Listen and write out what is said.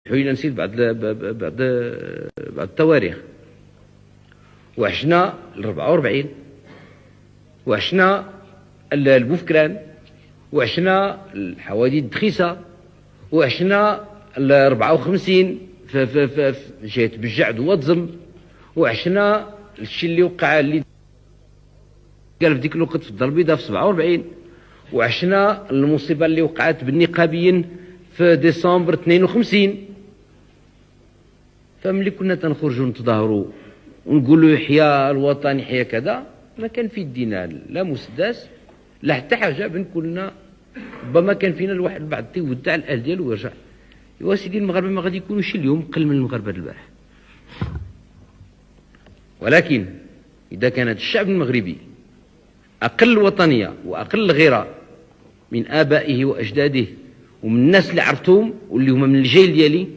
حوينا نسيت بعض التواريخ. وعشنا ال 44، وعشنا البوفكران، وعشنا الحوادث الدخيسة، وعشنا ال 54 في جهة بالجعد واتزم، وعشنا الشيء اللي وقع اللي قال في ديك الوقت في الدار البيضاء في 47، وعشنا المصيبة اللي وقعت بالنقابيين في ديسمبر 52. فملي كنا تنخرجوا نتظاهروا ونقولوا يحيى الوطن يحيى كذا، ما كان في يدينا لا مسدس لا حتى حاجه. بن كلنا ربما كان فينا الواحد بعض تيودع الاهل ديالو ويرجع. ايوا سيدي المغاربه ما غادي يكونوا شي اليوم قل من المغاربه البارح. ولكن اذا كانت الشعب المغربي اقل وطنيه واقل غيره من ابائه واجداده ومن الناس اللي عرفتهم واللي هما من الجيل ديالي،